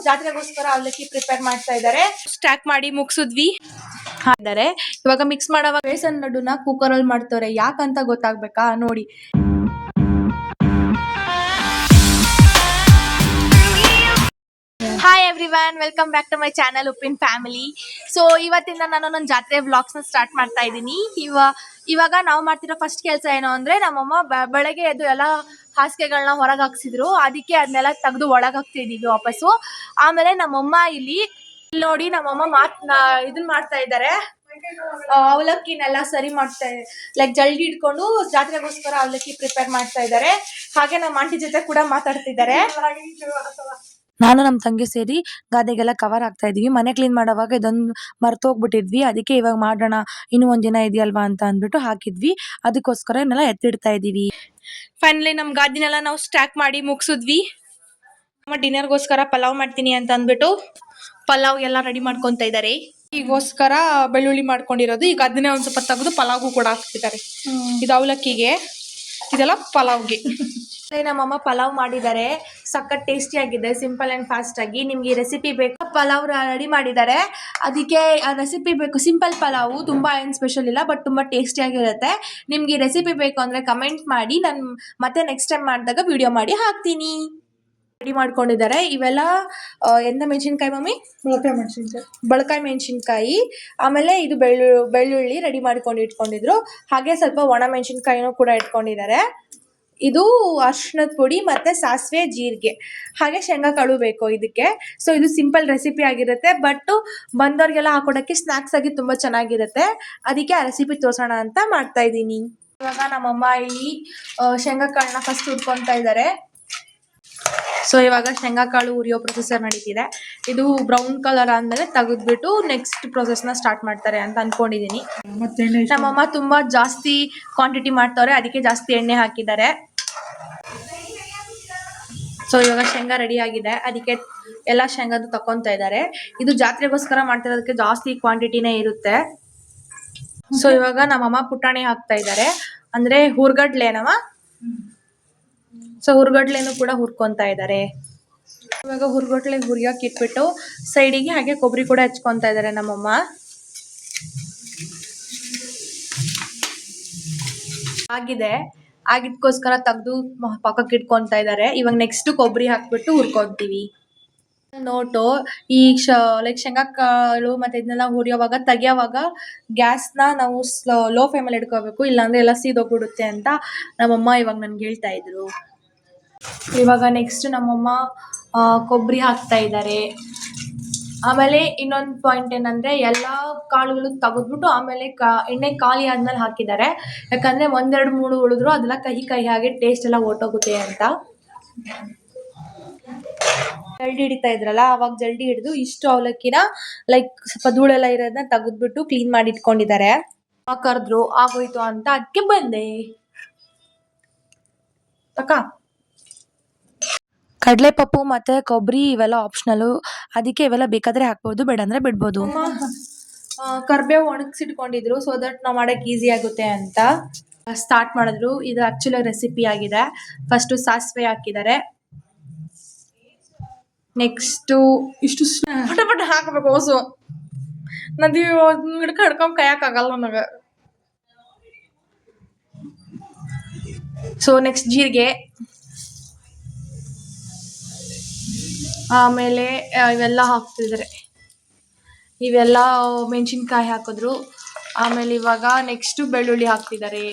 ಜಾತ್ರೆಗೋಸ್ಕರ ಅವಲಕ್ಕಿ ಪ್ರಿಪೇರ್ ಮಾಡ್ತಾ ಇದ್ದಾರೆ. ಸ್ಟಾಕ್ ಮಾಡಿ ಮುಗಿಸಿದ್ವಿ. ಇದ್ದಾರೆ ಇವಾಗ ಮಿಕ್ಸ್ ಮಾಡುವಾಗ ಬೇಸನ್ ಲಡ್ಡುನ ಕುಕ್ಕರ್ ಅಲ್ಲಿ ಮಾಡ್ತಾರೆ. ಯಾಕಂತ ಗೊತ್ತಾಗ್ಬೇಕಾ? ನೋಡಿ. Hi everyone, welcome back to my channel Uppin family. So ಇವತ್ತಿಂದ ನಾನು ನನ್ನ ಜಾತ್ರೆ ವ್ಲಾಗ್ಸ್ನ ಸ್ಟಾರ್ಟ್ ಮಾಡ್ತಾ ಇದ್ದೀನಿ. ಇವಾಗ ನಾವು ಮಾಡ್ತಿರೋ ಫಸ್ಟ್ ಕೆಲಸ ಏನು ಅಂದ್ರೆ, ನಮ್ಮಮ್ಮ ಬೆಳಗ್ಗೆ ಎದ್ದು ಎಲ್ಲ ಹಾಸಿಗೆಗಳನ್ನ ಹೊರಗೆ ಹಾಕ್ಸಿದ್ರು. ಅದಕ್ಕೆ ಅದನ್ನೆಲ್ಲ ತೆಗೆದು ಒಳಗೆ ಹಾಕ್ತಿದ್ದೀವಿ ವಾಪಸ್ಸು. ಆಮೇಲೆ ನಮ್ಮಮ್ಮ ಇಲ್ಲಿ ನೋಡಿ, ನಮ್ಮಮ್ಮ ಇದನ್ನ ಮಾಡ್ತಾ ಇದ್ದಾರೆ. ಅವಲಕ್ಕಿನೆಲ್ಲ ಸರಿ ಮಾಡ್ತಾ ಲೈಕ್ ಜಲ್ದಿ ಇಟ್ಕೊಂಡು ಜಾತ್ರೆಗೋಸ್ಕರ ಅವಲಕ್ಕಿ ಪ್ರಿಪೇರ್ ಮಾಡ್ತಾ ಇದ್ದಾರೆ. ಹಾಗೆ ನಮ್ಮ ಆಂಟಿ ಜೊತೆ ಕೂಡ ಮಾತಾಡ್ತಿದ್ದಾರೆ. ನಾನು ನಮ್ಮ ತಂಗಿ ಸೇರಿ ಗಾದೆಗೆಲ್ಲ ಕವರ್ ಆಗ್ತಾ ಇದೀವಿ. ಮನೆ ಕ್ಲೀನ್ ಮಾಡೋವಾಗ ಇದೊಂದು ಮರ್ತೋಗ್ಬಿಟ್ಟಿದ್ವಿ. ಅದಕ್ಕೆ ಇವಾಗ ಮಾಡೋಣ, ಇನ್ನೂ ಒಂದ್ ದಿನ ಇದೆಯಲ್ವಾ ಅಂತ ಅಂದ್ಬಿಟ್ಟು ಹಾಕಿದ್ವಿ. ಅದಕ್ಕೋಸ್ಕರ ಇದನ್ನೆಲ್ಲ ಎತ್ತಿಡ್ತಾ ಇದೀವಿ. ಫೈನಲಿ ನಮ್ ಗಾದಿನೆಲ್ಲ ನಾವು ಸ್ಟಾಕ್ ಮಾಡಿ ಮುಗಿಸಿದ್ವಿ. ಡಿನ್ನರ್ಗೋಸ್ಕರ ಪಲಾವ್ ಮಾಡ್ತೀನಿ ಅಂತ ಅಂದ್ಬಿಟ್ಟು ಪಲಾವ್ ಎಲ್ಲ ರೆಡಿ ಮಾಡ್ಕೊಂತ ಇದ್ದಾರೆ. ಈಗೋಸ್ಕರ ಬೆಳ್ಳುಳ್ಳಿ ಮಾಡ್ಕೊಂಡಿರೋದು. ಈಗ ಅದನ್ನೇ ಒಂದ್ ಸ್ವಲ್ಪ ತೆಗೆದು ಪಲಾವ್ಗೂ ಕೂಡ ಹಾಕ್ತಿದ್ದಾರೆ. ಇದು ಅವಲಕ್ಕಿಗೆ, ಇದೆಲ್ಲ ಪಲಾವ್ಗೆ. ನಮ್ಮಮ್ಮ ಪಲಾವ್ ಮಾಡಿದ್ದಾರೆ. ಸಖತ್ ಟೇಸ್ಟಿ ಆಗಿದೆ, ಸಿಂಪಲ್ ಅಂಡ್ ಫಾಸ್ಟ್ ಆಗಿ. ನಿಮ್ಗೆ ರೆಸಿಪಿ ಬೇಕು? ಪಲಾವ್ ರೆಡಿ ಮಾಡಿದ್ದಾರೆ. ಅದಕ್ಕೆ ರೆಸಿಪಿ ಬೇಕು. ಸಿಂಪಲ್ ಪಲಾವು, ತುಂಬಾ ಏನ್ ಸ್ಪೆಷಲ್ ಇಲ್ಲ, ಬಟ್ ತುಂಬಾ ಟೇಸ್ಟಿ ಆಗಿರುತ್ತೆ. ನಿಮ್ಗೆ ರೆಸಿಪಿ ಬೇಕು ಅಂದ್ರೆ ಕಮೆಂಟ್ ಮಾಡಿ, ನಾನು ಮತ್ತೆ ನೆಕ್ಸ್ಟ್ ಟೈಮ್ ಮಾಡಿದಾಗ ವಿಡಿಯೋ ಮಾಡಿ ಹಾಕ್ತೀನಿ. ರೆಡಿ ಮಾಡ್ಕೊಂಡಿದ್ದಾರೆ. ಇವೆಲ್ಲ ಎಂತ ಮೆಣಸಿನ್ಕಾಯಿ ಮಮ್ಮಿ? ಬಳಕಾಯಿ ಮೆಣಸಿನ್ಕಾಯಿ. ಆಮೇಲೆ ಇದು ಬೆಳ್ಳುಳ್ಳಿ ರೆಡಿ ಮಾಡ್ಕೊಂಡು ಇಟ್ಕೊಂಡಿದ್ರು. ಹಾಗೆ ಸ್ವಲ್ಪ ಒಣ ಮೆಣಸಿನ್ಕಾಯಿನೂ ಕೂಡ ಇಟ್ಕೊಂಡಿದ್ದಾರೆ. ಇದು ಅರ್ಶಿಣದ ಪುಡಿ ಮತ್ತೆ ಸಾಸಿವೆ, ಜೀರಿಗೆ, ಹಾಗೆ ಶೇಂಗಾ ಕಾಳು ಬೇಕು ಇದಕ್ಕೆ. ಸೊ ಇದು ಸಿಂಪಲ್ ರೆಸಿಪಿ ಆಗಿರುತ್ತೆ, ಬಟ್ ಬಂದವ್ರಿಗೆಲ್ಲ ಹಾಕೊಡಕ್ಕೆ ಸ್ನಾಕ್ಸ್ ಆಗಿ ತುಂಬಾ ಚೆನ್ನಾಗಿರುತ್ತೆ. ಅದಕ್ಕೆ ಆ ರೆಸಿಪಿ ತೋರ್ಸೋಣ ಅಂತ ಮಾಡ್ತಾ ಇದ್ದೀನಿ. ಇವಾಗ ನಮ್ಮಮ್ಮ ಇಲ್ಲಿ ಶೇಂಗಾ ಕಾಳನ್ನ ಫಸ್ಟ್ ಹುರ್ಕೊಂತಾ ಇದ್ದಾರೆ. ಸೊ ಇವಾಗ ಶೇಂಗಾ ಕಾಳು ಉರಿಯೋ ಪ್ರೊಸೆಸರ್ ನಡೀತಿದೆ. ಇದು ಬ್ರೌನ್ ಕಲರ್ ಆದ್ಮೇಲೆ ತೆಗೆದ್ಬಿಟ್ಟು ನೆಕ್ಸ್ಟ್ ಪ್ರೊಸೆಸ್ನ ಸ್ಟಾರ್ಟ್ ಮಾಡ್ತಾರೆ ಅಂತ ಅನ್ಕೊಂಡಿದೀನಿ. ನಮ್ಮಮ್ಮ ತುಂಬಾ ಜಾಸ್ತಿ ಕ್ವಾಂಟಿಟಿ ಮಾಡ್ತಾರೆ, ಅದಕ್ಕೆ ಜಾಸ್ತಿ ಎಣ್ಣೆ ಹಾಕಿದ್ದಾರೆ. ಸೊ ಇವಾಗ ಶೇಂಗಾ ರೆಡಿ ಆಗಿದೆ, ಅದಕ್ಕೆ ಎಲ್ಲ ಶೇಂಗಾದು ತಕೊಂತಾ ಇದ್ದಾರೆ. ಇದು ಜಾತ್ರೆಗೋಸ್ಕರ ಮಾಡ್ತಿರೋದಕ್ಕೆ ಜಾಸ್ತಿ ಕ್ವಾಂಟಿಟಿನೇ ಇರುತ್ತೆ. ಸೊ ಇವಾಗ ನಮ್ಮಮ್ಮ ಪುಟಾಣಿ ಹಾಕ್ತಾ ಇದ್ದಾರೆ, ಅಂದ್ರೆ ಹುರ್ಗಡ್ಲೆನವ. ಸೊ ಹುರ್ಗಡ್ಲೆನೂ ಕೂಡ ಹುರ್ಕೊಂತಾ ಇದ್ದಾರೆ. ಇವಾಗ ಹುರ್ಗಡ್ಲೆ ಹುರಿಯೋಕೆ ಇಟ್ಬಿಟ್ಟು ಸೈಡಿಗೆ ಹಾಗೆ ಕೊಬ್ಬರಿ ಕೂಡ ಹಚ್ಕೊಂತಾ ಇದ್ದಾರೆ ನಮ್ಮಮ್ಮ. ಆಗಿದ್ಕೋಸ್ಕರ ತೆಗ್ದು ಪಕ್ಕಕ್ಕೆ ಇಟ್ಕೊಂತಾ ಇದ್ದಾರೆ. ಇವಾಗ ನೆಕ್ಸ್ಟ್ ಕೊಬ್ಬರಿ ಹಾಕ್ಬಿಟ್ಟು ಹುರ್ಕೊಂತೀವಿ. ನೋಟು, ಈ ಲೈಕ್ ಶೇಂಗಾ ಕಾಳು ಮತ್ತೆ ಇದನ್ನೆಲ್ಲ ಹುರಿಯೋವಾಗ ತೆಗಿಯೋವಾಗ ಗ್ಯಾಸ್ನ ನಾವು ಲೋ ಫ್ಲೇಮಲ್ಲಿ ಇಟ್ಕೋಬೇಕು, ಇಲ್ಲಾಂದ್ರೆ ಎಲ್ಲ ಸೀದೋಗ್ಬಿಡುತ್ತೆ ಅಂತ ನಮ್ಮಮ್ಮ ಇವಾಗ ನನ್ಗೆ ಹೇಳ್ತಾ ಇದ್ರು. ಇವಾಗ ನೆಕ್ಸ್ಟ್ ನಮ್ಮಮ್ಮ ಕೊಬ್ಬರಿ ಹಾಕ್ತಾ ಇದ್ದಾರೆ. ಆಮೇಲೆ ಇನ್ನೊಂದು ಪಾಯಿಂಟ್ ಏನಂದ್ರೆ, ಎಲ್ಲಾ ಕಾಳುಗಳು ತೆಗೆದ್ಬಿಟ್ಟು ಆಮೇಲೆ ಎಣ್ಣೆ ಖಾಲಿ ಆದ್ಮೇಲೆ ಹಾಕಿದ್ದಾರೆ. ಯಾಕಂದ್ರೆ 1, 2, 3 ಉಳಿದ್ರು ಅದೆಲ್ಲ ಕಹಿ ಹಾಗೆ ಟೇಸ್ಟ್ ಎಲ್ಲ ಹೊರ್ಟೋಗುತ್ತೆ ಅಂತ. ಜಲ್ದಿ ಹಿಡಿತಾ ಇದ್ರಲ್ಲ, ಅವಾಗ ಜಲ್ದಿ ಹಿಡಿದು ಇಷ್ಟು ಅವಲಕ್ಕಿನ ಲೈಕ್ ಸ್ವಲ್ಪ ಧೂಳೆಲ್ಲ ಇರೋದನ್ನ ತೆಗೆದ್ಬಿಟ್ಟು ಕ್ಲೀನ್ ಮಾಡಿ ಇಟ್ಕೊಂಡಿದ್ದಾರೆ. ಕರೆದ್ರು, ಆಗೋಯ್ತು ಅಂತ ಅದಕ್ಕೆ ಬಂದೆ. ಕಡಲೆಪಪ್ಪು ಮತ್ತೆ ಕೊಬ್ಬರಿ ಇವೆಲ್ಲ ಆಪ್ಷನಲ್, ಅದಕ್ಕೆ ಇವೆಲ್ಲ ಬೇಕಾದ್ರೆ ಹಾಕ್ಬೋದು, ಬೇಡ ಅಂದ್ರೆ ಬಿಡ್ಬೋದು. ಕರ್ಬೇವು ಒಣಗಿಸಿಟ್ಕೊಂಡಿದ್ರು, ಸೊ ದಟ್ ನಾವು ಮಾಡಕ್ಕೆ ಈಸಿ ಆಗುತ್ತೆ ಅಂತ ಸ್ಟಾರ್ಟ್ ಮಾಡಿದ್ರು. ಇದು ಆಕ್ಚುಲಿ ರೆಸಿಪಿ ಆಗಿದೆ. ಫಸ್ಟ್ ಸಾಸಿವೆ ಹಾಕಿದ್ದಾರೆ, ನೆಕ್ಸ್ಟ್ ಇಷ್ಟು ಪಟ ಹಾಕಬೇಕು. ಹೊಸು ನದಿ ಹಿಡ್ಕೊಂಡ್ ಕೈಯಕ್ ಆಗಲ್ಲ ನನಗೆ. ಸೊ ನೆಕ್ಸ್ಟ್ ಜೀರಿಗೆ, ಆಮೇಲೆ ಇವೆಲ್ಲ ಹಾಕ್ತಿದ್ದಾರೆ. ಇವೆಲ್ಲ ಮೆಣಸಿನ್ಕಾಯಿ ಹಾಕಿದ್ರು. ಆಮೇಲೆ ಇವಾಗ ನೆಕ್ಸ್ಟ್ ಬೆಳ್ಳುಳ್ಳಿ ಹಾಕ್ತಿದ್ದಾರೆ.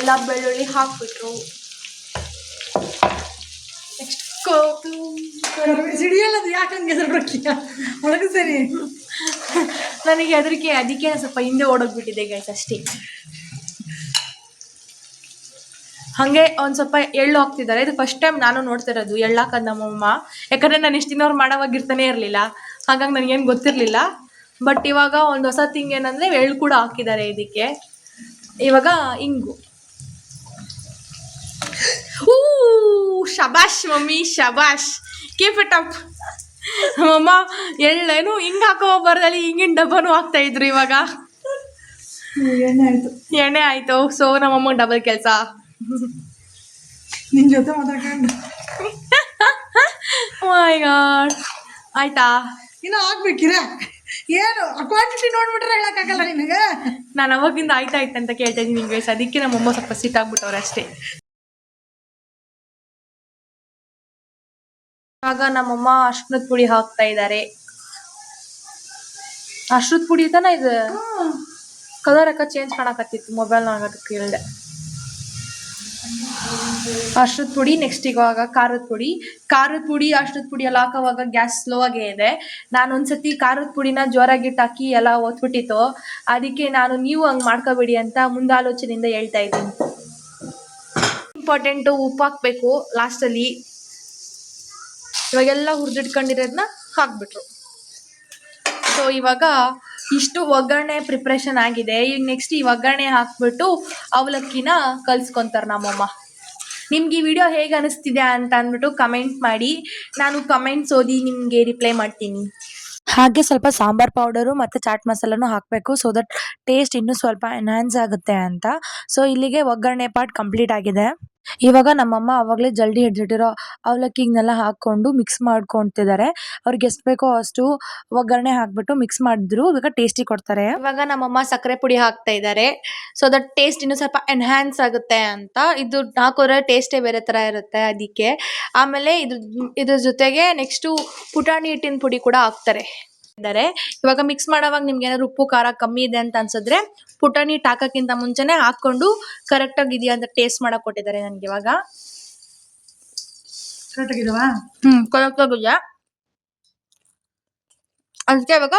ಎಲ್ಲ ಬೆಳ್ಳುಳ್ಳಿ ಹಾಕ್ಬಿಟ್ರು. ನೆಕ್ಸ್ಟ್ ಸಿಡಿಯಲ್ಲ, ಯಾಕಂಗೆ ಒಳಗೆ ಸರಿ ನನಗೆ ಹೆದರಿಕೆ, ಅದಕ್ಕೆ ಸ್ವಲ್ಪ ಹಿಂದೆ ಓಡೋಗ್ಬಿಟ್ಟಿದೆ ಗೈಸ್ ಅಷ್ಟೇ. ಹಂಗೆ ಒಂದ್ ಸ್ವಲ್ಪ ಎಳ್ಳು ಹಾಕ್ತಿದ್ದಾರೆ. ಇದು ಫಸ್ಟ್ ಟೈಮ್ ನಾನು ನೋಡ್ತಿರೋದು ಎಳ್ಳು ಹಾಕೋದು ನಮ್ಮಮ್ಮ. ಯಾಕಂದ್ರೆ ನಾನು ಇಷ್ಟು ದಿನ ಅವ್ರು ಮಾಡೋವಾಗಿರ್ತಾನೆ ಇರಲಿಲ್ಲ, ಹಾಗಾಗಿ ನನಗೇನು ಗೊತ್ತಿರಲಿಲ್ಲ. ಬಟ್ ಇವಾಗ ಒಂದು ಹೊಸ ಥಿಂಗ್ ಏನಂದ್ರೆ ಎಳ್ಳು ಕೂಡ ಹಾಕಿದ್ದಾರೆ ಇದಕ್ಕೆ. ಇವಾಗ ಇಂಗು. ಶಬಾಷ್ ಮಮ್ಮಿ, ಶಬಾಷ್, ಕೀಪ್ ಇಟ್ ಅಪ್. ನಮ್ಮಮ್ಮ ಎಳ್ಳೇನು ಹಿಂಗ್ ಹಾಕೋ ಬರ್ದಲ್ಲಿ ಹಿಂಗಿನ ಡಬ್ಬನು ಹಾಕ್ತಾ ಇದ್ರು. ಇವಾಗ ಎಣ್ಣೆ ಆಯ್ತು. ಸೊ ನಮ್ಮಮ್ಮ ಡಬಲ್ ಕೆಲಸ. ನಿನ್ ಜೊತೆ ಮಾತಾಡ್ಕೊಂಡು ಮೈ ಗಾಡ್ ಆಯ್ತಾ ಇನ್ನು ಆಗ್ಬೇಕಿರ ಏನು ಕ್ವಾಂಟಿಟಿ ನೋಡ್ಬಿಟ್ರೆ ಹೇಳಕ್ಕಾಗಲ್ಲ ನಿನಗೆ. ನಾನು ಅವಾಗಿಂದ ಆಯ್ತಾ ಅಂತ ಕೇಳ್ತಾ ಇದ್ದೀನಿ ನಿಮಗೆ. ಅದಕ್ಕೆ ನಮ್ಮಮ್ಮ ಸ್ವಲ್ಪ ಸಿಟ್ಟಾಗ್ಬಿಟ್ಟವ್ರೆ ಅಷ್ಟೇ. ಆಗ ನಮ್ಮಮ್ಮ ಅರ್ಶಿನದ ಪುಡಿ ಹಾಕ್ತಾ ಇದ್ದಾರೆ. ಅರ್ಶಿನದ ಪುಡಿ ತಾನ ಇದು ಕಲರ್ ಯಾಕ ಚೇಂಜ್ ಕಾಣಕತ್ತಿತ್ತು ಮೊಬೈಲ್ನಾಗ, ಅದಕ್ಕೆ ಕೇಳಿದೆ. ಅರ್ಶಿನದ ಪುಡಿ ನೆಕ್ಸ್ಟ್ ಇವಾಗ ಖಾರದ ಪುಡಿ ಅರ್ಶಿನದ ಪುಡಿ ಎಲ್ಲ ಹಾಕೋವಾಗ ಗ್ಯಾಸ್ ಸ್ಲೋ ಆಗೇ ಇದೆ. ನಾನು ಒಂದ್ಸತಿ ಖಾರದ ಪುಡಿನ ಜೋರಾಗಿಟ್ಟು ಹಾಕಿ ಎಲ್ಲ ಒತ್ಬಿಟ್ಟಿತ್ತು. ಅದಕ್ಕೆ ನೀವು ಹಂಗೆ ಮಾಡ್ಕೋಬೇಡಿ ಅಂತ ಮುಂದಾಲೋಚನೆಯಿಂದ ಹೇಳ್ತಾ ಇದ್ದೀನಿ. ಇಂಪಾರ್ಟೆಂಟು ಉಪ್ಪು ಹಾಕ್ಬೇಕು ಲಾಸ್ಟಲ್ಲಿ. ಇವಾಗೆಲ್ಲ ಹುರಿದಿಟ್ಕೊಂಡಿರೋದನ್ನ ಹಾಕ್ಬಿಟ್ರು. ಸೊ ಇವಾಗ ಇಷ್ಟು ಒಗ್ಗರಣೆ ಪ್ರಿಪ್ರೇಷನ್ ಆಗಿದೆ. ಈಗ ನೆಕ್ಸ್ಟ್ ಈ ಒಗ್ಗರಣೆ ಹಾಕ್ಬಿಟ್ಟು ಅವಲಕ್ಕಿನ ಕಲ್ಸ್ಕೊಂತಾರೆ ನಮ್ಮಮ್ಮ. ನಿಮ್ಗೆ ಈ ವಿಡಿಯೋ ಹೇಗೆ ಅನಿಸ್ತಿದೆ ಅಂತ ಅಂದ್ಬಿಟ್ಟು ಕಮೆಂಟ್ ಮಾಡಿ. ನಾನು ಕಮೆಂಟ್ಸ್ ಓದಿ ನಿಮಗೆ ರಿಪ್ಲೈ ಮಾಡ್ತೀನಿ. ಹಾಗೆ ಸ್ವಲ್ಪ ಸಾಂಬಾರ್ ಪೌಡರು ಮತ್ತು ಚಾಟ್ ಮಸಾಲನೂ ಹಾಕಬೇಕು, ಸೊ ದಟ್ ಟೇಸ್ಟ್ ಇನ್ನೂ ಸ್ವಲ್ಪ ಎನ್ಹಾನ್ಸ್ ಆಗುತ್ತೆ ಅಂತ. ಸೊ ಇಲ್ಲಿಗೆ ಒಗ್ಗರಣೆ ಪಾರ್ಟ್ ಕಂಪ್ಲೀಟ್ ಆಗಿದೆ. ಇವಾಗ ನಮ್ಮಮ್ಮ ಆವಾಗಲೇ ಜಲ್ದಿ ಹಿಡಿದಿಟ್ಟಿರೋ ಅವಲಕ್ಕಿನೆಲ್ಲ ಹಾಕ್ಕೊಂಡು ಮಿಕ್ಸ್ ಮಾಡ್ಕೊತಿದ್ದಾರೆ. ಅವ್ರಿಗೆ ಎಷ್ಟು ಬೇಕೋ ಅಷ್ಟು ಒಗ್ಗರಣೆ ಹಾಕ್ಬಿಟ್ಟು ಮಿಕ್ಸ್ ಮಾಡಿದ್ರು ಇವಾಗ ಟೇಸ್ಟಿ ಕೊಡ್ತಾರೆ. ಇವಾಗ ನಮ್ಮಮ್ಮ ಸಕ್ಕರೆ ಪುಡಿ ಹಾಕ್ತಾ ಇದ್ದಾರೆ, ಸೊ ದಟ್ ಟೇಸ್ಟ್ ಇನ್ನೂ ಸ್ವಲ್ಪ ಎನ್ಹಾನ್ಸ್ ಆಗುತ್ತೆ ಅಂತ. ಇದು ಹಾಕೋದ್ರೆ ಟೇಸ್ಟೇ ಬೇರೆ ಥರ ಇರುತ್ತೆ ಅದಕ್ಕೆ. ಆಮೇಲೆ ಇದ್ರ ಜೊತೆಗೆ ನೆಕ್ಸ್ಟು ಪುಟಾಣಿ ಹಿಟ್ಟಿನ ಪುಡಿ ಕೂಡ ಹಾಕ್ತಾರೆ. ಇವಾಗ ಮಿಕ್ಸ್ ಮಾಡೋವಾಗ ನಿಮ್ಗೆ ಏನಾದ್ರು ಉಪ್ಪು ಖಾರ ಕಮ್ಮಿ ಇದೆ ಅಂತ ಅನ್ಸಿದ್ರೆ ಪುಟಾಣಿ ಹಿಟ್ಟು ಹಾಕೋಕ್ಕಿಂತ ಮುಂಚೆನೆ ಹಾಕೊಂಡು ಕರೆಕ್ಟ್ ಆಗಿದೆಯಾ ಅಂತ ಟೇಸ್ಟ್ ಮಾಡಕ್ ಕೊಟ್ಟಿದ್ದಾರೆ ನನ್ಗೆ ಇವಾಗ. ಕರೆಕ್ಟ್ ಆಗಿದಾವಾ? ಕರೆಕ್ಟ್ ಆಗಿದೆ. ಅದಕ್ಕೆ ಇವಾಗ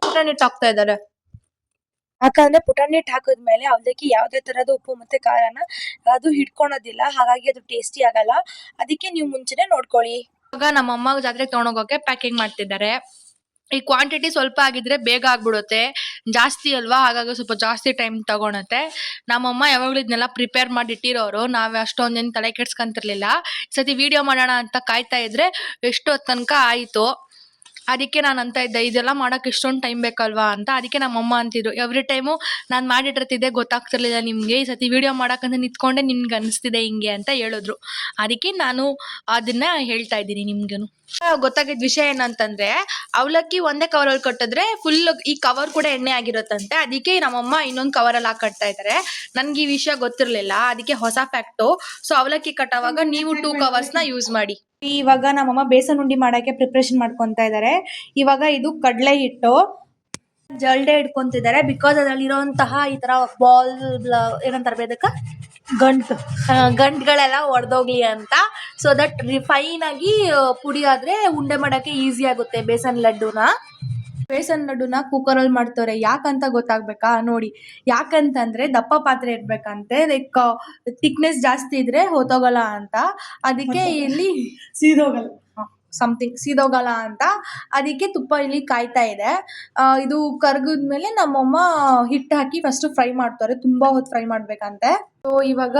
ಪುಟಾಣಿ ಹಿಟ್ಟು ಹಾಕ್ತಾ ಇದ್ದಾರೆ. ಯಾಕಂದ್ರೆ ಪುಟಾಣಿ ಹಿಟ್ಟು ಹಾಕಿದ್ಮೇಲೆ ಅವಲಕ್ಕಿ ಯಾವುದೇ ತರಹದ ಉಪ್ಪು ಮತ್ತೆ ಖಾರನ ಅದು ಹಿಡ್ಕೊಳೋದಿಲ್ಲ, ಹಾಗಾಗಿ ಅದು ಟೇಸ್ಟಿ ಆಗಲ್ಲ. ಅದಕ್ಕೆ ನೀವು ಮುಂಚೆನೆ ನೋಡ್ಕೊಳ್ಳಿ. ಇವಾಗ ನಮ್ಮಮ್ಮ ಜಾತ್ರೆಗೆ ತಗೊಂಡೋಗೋಕೆ ಪ್ಯಾಕಿಂಗ್ ಮಾಡ್ತಿದ್ದಾರೆ. ಈ ಕ್ವಾಂಟಿಟಿ ಸ್ವಲ್ಪ ಆಗಿದ್ರೆ ಬೇಗ ಆಗ್ಬಿಡುತ್ತೆ, ಜಾಸ್ತಿ ಅಲ್ವಾ, ಹಾಗಾಗಿ ಸ್ವಲ್ಪ ಜಾಸ್ತಿ ಟೈಮ್ ತಗೊಳತ್ತೆ. ನಮ್ಮಮ್ಮ ಯಾವಾಗಲೂ ಇದನ್ನೆಲ್ಲ ಪ್ರಿಪೇರ್ ಮಾಡಿ ಇಟ್ಟಿರೋರು. ನಾವು ಅಷ್ಟೊಂದೇನು ತಲೆ ಕೆಡ್ಸ್ಕೊಂತಿರ್ಲಿಲ್ಲ. ಈ ಸತಿ ವಿಡಿಯೋ ಮಾಡೋಣ ಅಂತ ಕಾಯ್ತಾ ಇದ್ರೆ ಎಷ್ಟು ಹೊತ್ತು ತನಕ ಆಯಿತು. ಅದಕ್ಕೆ ನಾನು ಅಂತ ಇದ್ದೆ ಇದೆಲ್ಲ ಮಾಡೋಕೆ ಇಷ್ಟೊಂದು ಟೈಮ್ ಬೇಕಲ್ವಾ ಅಂತ. ಅದಕ್ಕೆ ನಮ್ಮಮ್ಮ ಅಂತಿದ್ರು ಎವ್ರಿ ಟೈಮು ನಾನು ಮಾಡಿಟ್ಟಿರ್ತಿದ್ದೆ ಗೊತ್ತಾಗ್ತಿರ್ಲಿಲ್ಲ ನಿಮಗೆ, ಈ ಸತಿ ವಿಡಿಯೋ ಮಾಡೋಕ್ಕಂತ ನಿಂತ್ಕೊಂಡೆ ನಿನ್ಗೆ ಅನಿಸ್ತಿದೆ ಹಿಂಗೆ ಅಂತ ಹೇಳಿದ್ರು. ಅದಕ್ಕೆ ನಾನು ಅದನ್ನ ಹೇಳ್ತಾ ಇದ್ದೀನಿ ನಿಮ್ಗೂ. ಗೊತ್ತಾಗಿದ್ದ ವಿಷಯ ಏನಂತಂದ್ರೆ ಅವಲಕ್ಕಿ ಒಂದೇ ಕವರಲ್ಲಿ ಕಟ್ಟಿದ್ರೆ ಫುಲ್ ಈ ಕವರ್ ಕೂಡ ಎಣ್ಣೆ ಆಗಿರುತ್ತಂತೆ. ಅದಕ್ಕೆ ನಮ್ಮಮ್ಮ ಇನ್ನೊಂದು ಕವರಲ್ಲಿ ಹಾಕಿ ಕಟ್ತಾ ಇದ್ದಾರೆ. ನನ್ಗೆ ಈ ವಿಷಯ ಗೊತ್ತಿರಲಿಲ್ಲ, ಅದಕ್ಕೆ ಹೊಸ ಫ್ಯಾಕ್ಟು. ಸೊ ಅವಲಕ್ಕಿ ಕಟ್ಟೋವಾಗ ನೀವು 2 ಕವರ್ಸ್ನ ಯೂಸ್ ಮಾಡಿ. ಇವಾಗ ನಮ್ಮಮ್ಮ ಬೇಸನ್ ಉಂಡಿ ಮಾಡೋಕ್ಕೆ ಪ್ರಿಪ್ರೇಷನ್ ಮಾಡ್ಕೊತಾ ಇದ್ದಾರೆ. ಇವಾಗ ಇದು ಕಡಲೆ ಹಿಟ್ಟು ಜಲ್ಡೆ ಇಟ್ಕೊಂತಿದ್ದಾರೆ, ಬಿಕಾಸ್ ಅದರಲ್ಲಿರೋಂತಹ ಈ ತರ ಬಾಲ್ ಏನಂತಾರೆ ಬೇದಕ್ಕ ಗಂಟುಗಳೆಲ್ಲ ಒಡೆದೋಗ್ಲಿ ಅಂತ. ಸೊ ದಟ್ ಫೈನ್ ಆಗಿ ಪುಡಿ ಆದ್ರೆ ಉಂಡೆ ಮಾಡೋಕ್ಕೆ ಈಸಿ ಆಗುತ್ತೆ. ಬೇಸನ್ ಲಡ್ಡುನ ಕುಕ್ಕರಲ್ಲಿ ಮಾಡ್ತಾರೆ. ಯಾಕಂತ ಗೊತ್ತಾಗ್ಬೇಕಾ ನೋಡಿ. ಯಾಕಂತಂದ್ರೆ ದಪ್ಪ ಪಾತ್ರೆ ಇರ್ಬೇಕಂತೆ, ಲೈಕ್ ಥಿಕ್ನೆಸ್ ಜಾಸ್ತಿ ಇದ್ರೆ ಹೊತ್ತೋಗಲ್ಲ ಅಂತ. ಅದಕ್ಕೆ ಇಲ್ಲಿ ಸೀದೋಗಲ್ಲ ಅಂತ ಅದಕ್ಕೆ ತುಪ್ಪ ಇಲ್ಲಿ ಕಾಯ್ತಾ ಇದೆ. ಇದು ಕರ್ಗಿದ್ಮೇಲೆ ನಮ್ಮಮ್ಮ ಹಿಟ್ಟು ಹಾಕಿ ಫಸ್ಟ್ ಫ್ರೈ ಮಾಡ್ತಾರೆ, ತುಂಬಾ ಹೊತ್ತು ಫ್ರೈ ಮಾಡ್ಬೇಕಂತೆ. ಸೊ ಇವಾಗ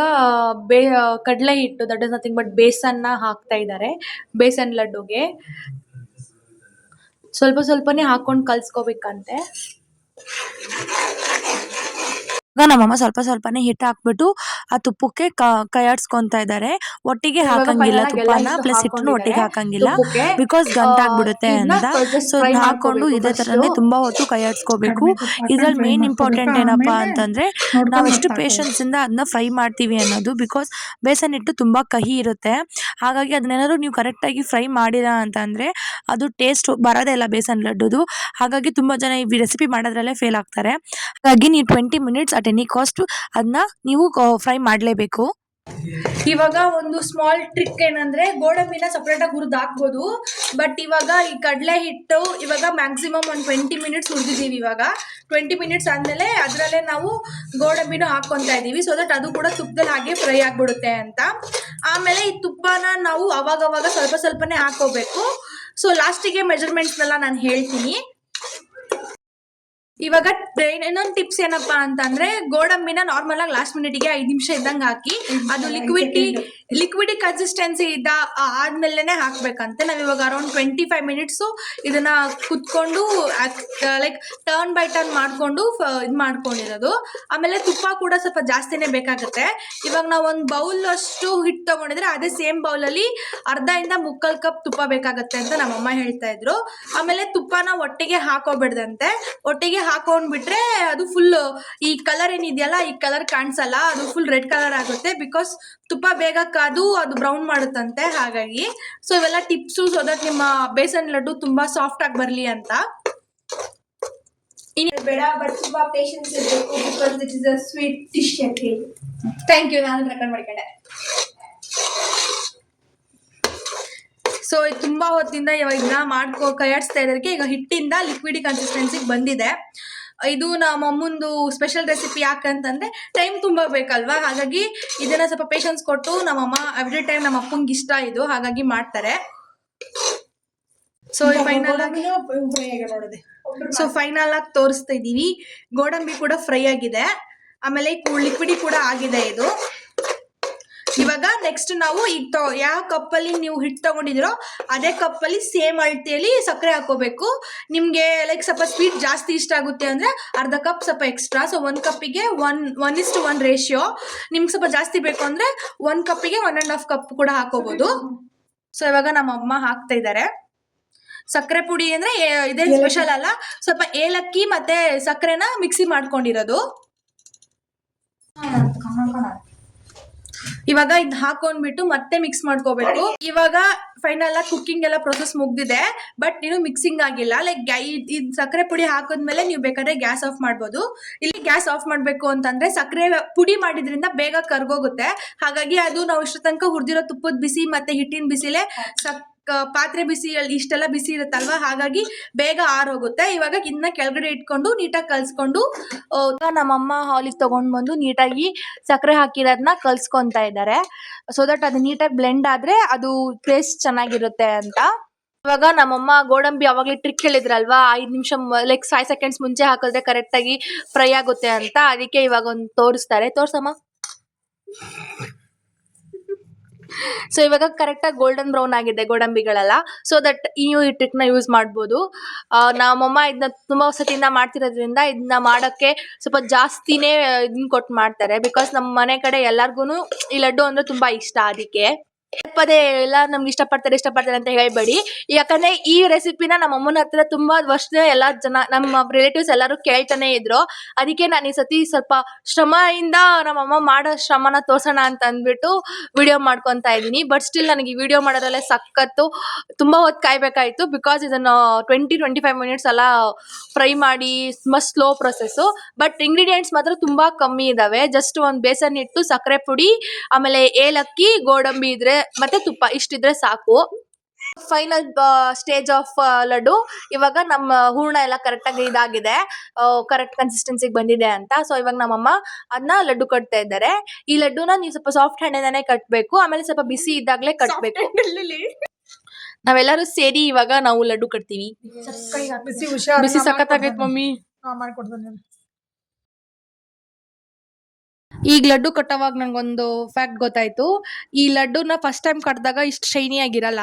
ಕಡಲೆ ಹಿಟ್ಟು, ದಟ್ ಇಸ್ ನಥಿಂಗ್ ಬಟ್ ಬೇಸನ್ನ ಹಾಕ್ತಾ ಇದ್ದಾರೆ. ಬೇಸನ್ ಲಡ್ಡುಗೆ ಸ್ವಲ್ಪ ಸ್ವಲ್ಪನೇ ಹಾಕೊಂಡು ಕಲ್ಸ್ಕೋಬೇಕಂತೆ. ಇವಾಗ ನಮ್ಮಮ್ಮ ಸ್ವಲ್ಪ ಸ್ವಲ್ಪನೇ ಹಿಟ್ಟು ಹಾಕ್ಬಿಟ್ಟು ಆ ತುಪ್ಪಕ್ಕೆ ಕೈಯಾಡ್ಸ್ಕೊಂತಾ ಇದ್ದಾರೆ. ಒಟ್ಟಿಗೆ ಹಾಕಂಗಿಲ್ಲ ತುಪ್ಪನ ಪ್ಲಸ್ ಹಿಟ್ಟನ್ನು ಒಟ್ಟಿಗೆ ಹಾಕಂಗಿಲ್ಲ, ಬಿಕಾಸ್ ಗಂಟಾಗ್ಬಿಡುತ್ತೆ ಅಂತ. ಸೊ ಹಾಕೊಂಡು ಇದೇ ತರನೇ ತುಂಬಾ ಹೊತ್ತು ಕೈಯಾಡ್ಸ್ಕೋಬೇಕು. ಇದ್ರಲ್ಲಿ ಮೇನ್ ಇಂಪಾರ್ಟೆಂಟ್ ಏನಪ್ಪಾ ಅಂತಂದ್ರೆ ನಾವೆಷ್ಟು ಪೇಷನ್ಸ್ ಇಂದ ಅದನ್ನ ಫ್ರೈ ಮಾಡ್ತೀವಿ ಅನ್ನೋದು. ಬಿಕಾಸ್ ಬೇಸನ್ ಹಿಟ್ಟು ತುಂಬಾ ಕಹಿ ಇರುತ್ತೆ, ಹಾಗಾಗಿ ಅದನ್ನೇನಾದ್ರು ನೀವು ಕರೆಕ್ಟ್ ಆಗಿ ಫ್ರೈ ಮಾಡಿಲ್ಲ ಅಂತಂದ್ರೆ ಅದು ಟೇಸ್ಟ್ ಬರೋದೇ ಇಲ್ಲ ಬೇಸನ್ ಲಡ್ಡುದು. ಹಾಗಾಗಿ ತುಂಬಾ ಜನ ಈ ರೆಸಿಪಿ ಮಾಡೋದ್ರಲ್ಲೇ ಫೇಲ್ ಆಗ್ತಾರೆ. ಹಾಗಾಗಿ ನೀವು 20 ಮಿನಿಟ್ಸ್ ಅಟ್ ಎನಿ ಕಾಸ್ಟ್ ಅದನ್ನ ನೀವು ಫ್ರೈ ಮಾಡಲೇಬೇಕು. ಇವಾಗ ಒಂದು ಸ್ಮಾಲ್ ಟ್ರಿಕ್ ಏನಂದ್ರೆ ಗೋಡಂಬಿನ ಸಪ್ರೇಟ್ ಆಗಿ ಹುರಿದು ಹಾಕ್ಬೋದು. ಬಟ್ ಇವಾಗ ಈ ಕಡಲೆ ಹಿಟ್ಟು ಇವಾಗ ಮ್ಯಾಕ್ಸಿಮಮ್ ಒಂದು 20 ಮಿನಿಟ್ಸ್ ಹುರಿದಿದ್ದೀವಿ. ಇವಾಗ 20 ಮಿನಿಟ್ಸ್ ಆದಮೇಲೆ ಅದರಲ್ಲೇ ನಾವು ಗೋಡಂಬಿನೂ ಹಾಕ್ಕೊತಾ ಇದ್ದೀವಿ, ಸೊ ದಟ್ ಅದು ಕೂಡ ತುಪ್ಪದಲ್ಲಿ ಹಾಗೆ ಫ್ರೈ ಆಗಿಬಿಡುತ್ತೆ ಅಂತ. ಆಮೇಲೆ ಈ ತುಪ್ಪನ ನಾವು ಅವಾಗವಾಗ ಸ್ವಲ್ಪ ಸ್ವಲ್ಪನೇ ಹಾಕೋಬೇಕು. ಸೊ ಲಾಸ್ಟಿಗೆ ಮೆಜರ್ಮೆಂಟ್ಸ್ನೆಲ್ಲ ನಾನು ಹೇಳ್ತೀನಿ. ಇವಾಗ ಇನ್ನೊಂದು ಟಿಪ್ಸ್ ಏನಪ್ಪಾ ಅಂತಂದ್ರೆ ಗೋಡಂಬಿನ ನಾರ್ಮಲ್ ಆಗಿ ಲಾಸ್ಟ್ ಮಿನಿಟ್ಗೆ 5 ನಿಮಿಷ ಇದ್ದಂಗೆ ಹಾಕಿ ಅದು ಲಿಕ್ವಿಡಿ ಕನ್ಸಿಸ್ಟೆನ್ಸಿ ಆದ್ಮೇಲೆ ಹಾಕ್ಬೇಕಂತೆ. ನಾವ್ ಇವಾಗ ಅರೌಂಡ್ 25 ಮಿನಿಟ್ಸು ಇದನ್ನ ಕುತ್ಕೊಂಡು ಲೈಕ್ ಟರ್ನ್ ಬೈ ಟರ್ನ್ ಮಾಡ್ಕೊಂಡು ಇದು ಮಾಡ್ಕೊಂಡಿರೋದು. ಆಮೇಲೆ ತುಪ್ಪ ಕೂಡ ಸ್ವಲ್ಪ ಜಾಸ್ತಿನೇ ಬೇಕಾಗುತ್ತೆ. ಇವಾಗ ನಾವು ಒಂದು ಬೌಲ್ ಅಷ್ಟು ಹಿಟ್ಟು ತಗೊಂಡಿದ್ರೆ ಅದೇ ಸೇಮ್ ಬೌಲಲ್ಲಿ ಅರ್ಧ ಇಂದ ಮುಕ್ಕಾಲ್ ಕಪ್ ತುಪ್ಪ ಬೇಕಾಗತ್ತೆ ಅಂತ ನಮ್ಮಮ್ಮ ಹೇಳ್ತಾ ಇದ್ರು. ಆಮೇಲೆ ತುಪ್ಪನ ಒಟ್ಟಿಗೆ ಹಾಕೋಬಿಡ್ದಂತೆ. ಒಟ್ಟಿಗೆ ಹಾಕೊಂಡ್ಬಿಟ್ರೆ ಅದು ಫುಲ್ ಈ ಕಲರ್ ಏನಿದೆಯಲ್ಲ, ಈ ಕಲರ್ ಕಾಣಿಸಲ್ಲ, ಅದು ಫುಲ್ ರೆಡ್ ಕಲರ್ ಆಗುತ್ತೆ. ಬಿಕಾಸ್ ತುಪ್ಪ ಬೇಗ ಕಾದು ಅದು ಬ್ರೌನ್ ಮಾಡುತ್ತಂತೆ. ಹಾಗಾಗಿ ಸೊ ಇವೆಲ್ಲ ಟಿಪ್ಸು ಸೊ ದಟ್ ನಿಮ್ಮ ಬೇಸನ್ ಲಡ್ಡು ತುಂಬಾ ಸಾಫ್ಟ್ ಆಗಿ ಬರ್ಲಿ ಅಂತ. ಬೇಡ, ಬಟ್ ತುಂಬಾ ಪೇಷನ್ಸ್ ಇರಬೇಕು because it is a sweet dish ಅಂತ ಹೇಳಿ. ಥ್ಯಾಂಕ್ ಯು, ನಾನು ರೆಕಾರ್ಡ್ ಮಾಡ್ಕೊಂಡೆ. ಸೊ ಇದು ತುಂಬಾ ಹೊತ್ತಿಂದ ಇವಾಗ ಇದನ್ನ ಕೈಯಾಡಿಸ್ತಾ ಇದ್ದಕ್ಕೆ ಈಗ ಹಿಟ್ಟಿಂದ ಲಿಕ್ವಿಡಿ ಕನ್ಸಿಸ್ಟೆನ್ಸಿಗೆ ಬಂದಿದೆ. ಇದು ನಮ್ಮ ಅಮ್ಮಂದು ಸ್ಪೆಷಲ್ ರೆಸಿಪಿ. ಯಾಕಂತಂದ್ರೆ ಟೈಮ್ ತುಂಬಾ ಬೇಕಲ್ವಾ, ಹಾಗಾಗಿ ಇದನ್ನ ಸ್ವಲ್ಪ ಪೇಷನ್ಸ್ ಕೊಟ್ಟು ನಮ್ಮಮ್ಮ ಎವ್ರಿ ಟೈಮ್ ನಮ್ಮ ಅಪ್ಪಂಗೆ ಇಷ್ಟ ಇದು, ಹಾಗಾಗಿ ಮಾಡ್ತಾರೆ. ಸೊ ಫೈನಲ್ ಆಗಿ ತೋರಿಸ್ತಾ ಇದೀವಿ. ಗೋಡಂಬಿ ಕೂಡ ಫ್ರೈ ಆಗಿದೆ, ಆಮೇಲೆ ಲಿಕ್ವಿಡಿ ಕೂಡ ಆಗಿದೆ ಇದು. ಇವಾಗ ನೆಕ್ಸ್ಟ್ ನಾವು ಈಗ ಯಾವ ಕಪ್ಪಲ್ಲಿ ನೀವು ಹಿಟ್ಟು ತಗೊಂಡಿದಿರೋ ಅದೇ ಕಪ್ಪಲ್ಲಿ ಸೇಮ್ ಅಳತೆಯಲ್ಲಿ ಸಕ್ಕರೆ ಹಾಕೋಬೇಕು. ನಿಮ್ಗೆ ಲೈಕ್ ಸ್ವಲ್ಪ ಸ್ವೀಟ್ ಜಾಸ್ತಿ ಇಷ್ಟ ಆಗುತ್ತೆ ಅಂದ್ರೆ ಅರ್ಧ ಕಪ್ ಸ್ವಲ್ಪ ಎಕ್ಸ್ಟ್ರಾ. So 1 ಕಪ್ಪಿಗೆ 1:1 ratio. ನಿಮ್ಗೆ ಸ್ವಲ್ಪ ಜಾಸ್ತಿ ಬೇಕು ಅಂದ್ರೆ 1 ಕಪ್ಪಿಗೆ 1.5 ಕಪ್ ಕೂಡ ಹಾಕೋಬಹುದು. ಸೊ ಇವಾಗ ನಮ್ಮ ಅಮ್ಮ ಹಾಕ್ತಾ ಇದ್ದಾರೆ. ಸಕ್ಕರೆ ಪುಡಿ ಅಂದ್ರೆ ಇದೇನು ಸ್ಪೆಷಲ್ ಅಲ್ಲ, ಸ್ವಲ್ಪ ಏಲಕ್ಕಿ ಮತ್ತೆ ಸಕ್ಕರೆನ ಮಿಕ್ಸಿ ಮಾಡ್ಕೊಂಡಿರೋದು. ಇವಾಗ ಇದು ಹಾಕೊಂಡ್ಬಿಟ್ಟು ಮತ್ತೆ ಮಿಕ್ಸ್ ಮಾಡ್ಕೋಬೇಕು. ಇವಾಗ ಫೈನಲ್ ಆಗಿ ಕುಕ್ಕಿಂಗ್ ಎಲ್ಲ ಪ್ರೊಸೆಸ್ ಮುಗ್ದಿದೆ, ಬಟ್ ಇನ್ನು ಮಿಕ್ಸಿಂಗ್ ಆಗಿಲ್ಲ. ಲೈಕ್ ಇದು ಸಕ್ಕರೆ ಪುಡಿ ಹಾಕಿದ್ಮೇಲೆ ನೀವು ಬೇಕಾದ್ರೆ ಗ್ಯಾಸ್ ಆಫ್ ಮಾಡ್ಬೋದು. ಇಲ್ಲಿ ಗ್ಯಾಸ್ ಆಫ್ ಮಾಡ್ಬೇಕು ಅಂತಂದ್ರೆ ಸಕ್ಕರೆ ಪುಡಿ ಮಾಡಿದ್ರಿಂದ ಬೇಗ ಕರ್ಗೋಗುತ್ತೆ. ಹಾಗಾಗಿ ಅದು ನಾವು ಇಷ್ಟ ತನಕ ಹುರಿದಿರೋ ತುಪ್ಪದ ಬಿಸಿ ಮತ್ತೆ ಹಿಟ್ಟಿನ ಬಿಸಿಲೇ ಪಾತ್ರೆ ಬಿಸಿ ಇಷ್ಟೆಲ್ಲ ಬಿಸಿ ಇರುತ್ತಲ್ವಾ, ಹಾಗಾಗಿ ಬೇಗ ಆರೋಗುತ್ತೆ. ಇವಾಗ ಇದನ್ನ ಕೆಳಗಡೆ ಇಟ್ಕೊಂಡು ನೀಟಾಗಿ ಕಲ್ಸ್ಕೊಂಡು ನಮ್ಮಮ್ಮ ಹಾಲಿಗೆ ತಗೊಂಡ್ ಬಂದು ನೀಟಾಗಿ ಸಕ್ಕರೆ ಹಾಕಿರೋದನ್ನ ಕಲ್ಸ್ಕೊಂತಾ ಇದ್ದಾರೆ. ಸೊ ದಟ್ ಅದು ನೀಟಾಗಿ ಬ್ಲೆಂಡ್ ಆದ್ರೆ ಅದು ಟೇಸ್ಟ್ ಚೆನ್ನಾಗಿರುತ್ತೆ ಅಂತ. ಇವಾಗ ನಮ್ಮಮ್ಮ ಗೋಡಂಬಿ ಅವಾಗಲೇ ಟ್ರಿಕ್ ಹೇಳಿದ್ರಲ್ವಾ, 5 ನಿಮಿಷ ಲೈಕ್ 5 ಸೆಕೆಂಡ್ಸ್ ಮುಂಚೆ ಹಾಕಿದ್ರೆ ಕರೆಕ್ಟ್ ಆಗಿ ಫ್ರೈ ಆಗುತ್ತೆ ಅಂತ. ಅದಕ್ಕೆ ಇವಾಗ ಒಂದು ತೋರಿಸ್ತಾರೆ. ತೋರ್ಸಮ್ಮ. ಸೊ ಇವಾಗ ಕರೆಕ್ಟಾಗಿ ಗೋಲ್ಡನ್ ಬ್ರೌನ್ ಆಗಿದೆ ಗೋಡಂಬಿಗಳೆಲ್ಲ. ಸೊ ದಟ್ ಈ ಟ್ರಿಕ್ನ ಯೂಸ್ ಮಾಡ್ಬೋದು. ನಮ್ಮಮ್ಮ ಇದನ್ನ ತುಂಬಾ ಸತಿಯಿಂದ ಮಾಡ್ತಿರೋದ್ರಿಂದ ಇದನ್ನ ಮಾಡೋಕ್ಕೆ ಸ್ವಲ್ಪ ಜಾಸ್ತಿನೇ ಇದನ್ನ ಕೊಟ್ಟು ಮಾಡ್ತಾರೆ. ಬಿಕಾಸ್ ನಮ್ಮ ಮನೆ ಕಡೆ ಎಲ್ಲರಿಗೂ ಈ ಲಡ್ಡು ಅಂದ್ರೆ ತುಂಬಾ ಇಷ್ಟ. ಅದಕ್ಕೆ ಪದೇ ಎಲ್ಲ ನಮ್ಗೆ ಇಷ್ಟಪಡ್ತಾರೆ ಅಂತ ಹೇಳ್ಬೇಡಿ. ಯಾಕಂದ್ರೆ ಈ ರೆಸಿಪಿನ ನಮ್ಮ ಅಮ್ಮನ ಹತ್ರ ತುಂಬಾ ವರ್ಷ ಎಲ್ಲ ಜನ ನಮ್ಮ ರಿಲೇಟಿವ್ಸ್ ಎಲ್ಲರೂ ಕೇಳ್ತಾನೆ ಇದ್ರು. ಅದಕ್ಕೆ ನಾನು ಈ ಸತಿ ಸ್ವಲ್ಪ ಶ್ರಮದಿಂದ ನಮ್ಮಮ್ಮ ಮಾಡೋ ಶ್ರಮನ ತೋರ್ಸೋಣ ಅಂತ ಅಂದ್ಬಿಟ್ಟು ವಿಡಿಯೋ ಮಾಡ್ಕೊತಾ ಇದ್ದೀನಿ. ಬಟ್ ಸ್ಟಿಲ್ ನನಗೆ ಈ ವಿಡಿಯೋ ಮಾಡೋದ್ರಲ್ಲೇ ಸಖತ್ತು ತುಂಬಾ ಹೊತ್ತು ಕಾಯ್ಬೇಕಾಯ್ತು. ಬಿಕಾಸ್ ಇದನ್ನು 20-25 ಮಿನಿಟ್ಸ್ ಎಲ್ಲ ಫ್ರೈ ಮಾಡಿ ತುಂಬಾ ಸ್ಲೋ ಪ್ರೊಸೆಸ್ಸು. ಬಟ್ ಇಂಗ್ರೀಡಿಯೆಂಟ್ಸ್ ಮಾತ್ರ ತುಂಬಾ ಕಮ್ಮಿ ಇದಾವೆ. ಜಸ್ಟ್ ಒಂದು ಬೇಸನ್ ಹಿಟ್ಟು, ಸಕ್ಕರೆ ಪುಡಿ, ಆಮೇಲೆ ಏಲಕ್ಕಿ, ಗೋಡಂಬಿ ಇದ್ರೆ ಮತ್ತೆ ತುಪ್ಪ ಇಷ್ಟಿದ್ರೆ ಸಾಕು. Final stage of laddu. ಇವಾಗ ನಮ್ಮ ಹೂರ್ಣ ಎಲ್ಲ ಕರೆಕ್ಟ್ ಆಗಿ ಇದಾಗಿದೆ, ಕರೆಕ್ಟ್ ಕನ್ಸಿಸ್ಟೆನ್ಸಿಗೆ ಬಂದಿದೆ ಅಂತ. ಸೊ ಇವಾಗ ನಮ್ಮಮ್ಮ ಅದನ್ನ ಲಡ್ಡು ಕಟ್ತಾ ಇದ್ದಾರೆ. ಈ ಲಡ್ಡುನ ನೀವು ಸ್ವಲ್ಪ ಸಾಫ್ಟ್ ಹ್ಯಾಂಡಿಂದಾನೆ ಕಟ್ಬೇಕು, ಆಮೇಲೆ ಸ್ವಲ್ಪ ಬಿಸಿ ಇದ್ದಾಗ್ಲೇ ಕಟ್ಬೇಕು. ನಾವೆಲ್ಲರೂ ಸೇರಿ ಇವಾಗ ನಾವು ಲಡ್ಡು ಕಟ್ತೀವಿ. ಬಿಸಿ ಸಖತ್ತಾಗೈತೆ ಮಮ್ಮಿ. ಈಗ ಲಡ್ಡು ಕಟ್ಟೋವಾಗ ನಂಗೊಂದು ಫ್ಯಾಕ್ಟ್ ಗೊತ್ತಾಯ್ತು. ಈ ಲಡ್ಡುನ ಫಸ್ಟ್ ಟೈಮ್ ಕಟ್ಟಿದಾಗ ಇಷ್ಟು ಶೈನಿ ಆಗಿರಲ್ಲ.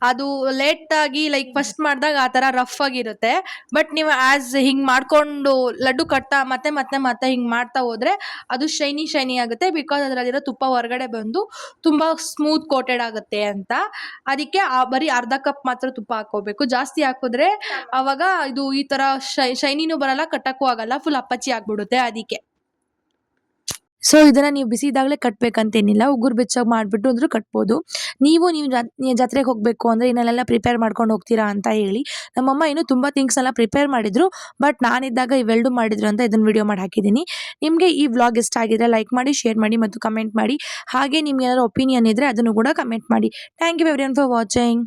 ಅದು ಲೇಟ್ ಆಗಿ ಲೈಕ್ ಫಸ್ಟ್ ಮಾಡಿದಾಗ ಆ ಥರ ರಫ್ ಆಗಿರುತ್ತೆ. ಬಟ್ ನೀವು ಹಿಂಗೆ ಮಾಡ್ಕೊಂಡು ಲಡ್ಡು ಕಟ್ತಾ ಮತ್ತೆ ಹಿಂಗೆ ಮಾಡ್ತಾ ಹೋದ್ರೆ ಅದು ಶೈನಿ ಆಗುತ್ತೆ. ಬಿಕಾಸ್ ಅದರಲ್ಲಿರೋ ತುಪ್ಪ ಹೊರಗಡೆ ಬಂದು ತುಂಬ ಸ್ಮೂತ್ ಕೋಟೆಡ್ ಆಗುತ್ತೆ ಅಂತ. ಅದಕ್ಕೆ ಬರೀ ಅರ್ಧ ಕಪ್ ಮಾತ್ರ ತುಪ್ಪ ಹಾಕೋಬೇಕು. ಜಾಸ್ತಿ ಹಾಕಿದ್ರೆ ಅವಾಗ ಇದು ಈ ಥರ ಶೈನಿನೂ ಬರಲ್ಲ, ಕಟ್ಟಕ್ಕೂ ಆಗಲ್ಲ, ಫುಲ್ ಅಪ್ಪಚ್ಚಿ ಆಗ್ಬಿಡುತ್ತೆ. ಅದಕ್ಕೆ ಸೊ ಇದನ್ನ ನೀವು ಬಿಸಿ ಇದ್ದಾಗಲೇ ಕಟ್ಬೇಕಂತೇನಿಲ್ಲ, ಉಗುರು ಬೆಚ್ಚಗೆ ಮಾಡಿಬಿಟ್ಟು ಅಂದ್ರೂ ಕಟ್ಬೋದು. ನೀವು ಜಾತ್ರೆಗೆ ಹೋಗಬೇಕು ಅಂದರೆ ಇನ್ನೆಲ್ಲ ಪ್ರಿಪೇರ್ ಮಾಡ್ಕೊಂಡು ಹೋಗ್ತೀರಾ ಅಂತ ಹೇಳಿ ನಮ್ಮಮ್ಮ ಇನ್ನೂ ತುಂಬ ಥಿಂಗ್ಸ್ನೆಲ್ಲ ಪ್ರಿಪೇರ್ ಮಾಡಿದ್ರು. ಬಟ್ ನಾನಿದ್ದಾಗ ಇವೆರಡು ಮಾಡಿದ್ರು ಅಂತ ಇದನ್ನು ವಿಡಿಯೋ ಮಾಡಿ ಹಾಕಿದ್ದೀನಿ. ನಿಮಗೆ ಈ ವ್ಲಾಗ್ ಇಷ್ಟ ಆಗಿದ್ರೆ ಲೈಕ್ ಮಾಡಿ, ಶೇರ್ ಮಾಡಿ ಮತ್ತು ಕಮೆಂಟ್ ಮಾಡಿ. ಹಾಗೆ ನಿಮ್ಗೆ ಏನಾದ್ರು ಒಪಿನಿಯನ್ ಇದ್ದರೆ ಅದನ್ನು ಕೂಡ ಕಮೆಂಟ್ ಮಾಡಿ. Thank you everyone for watching.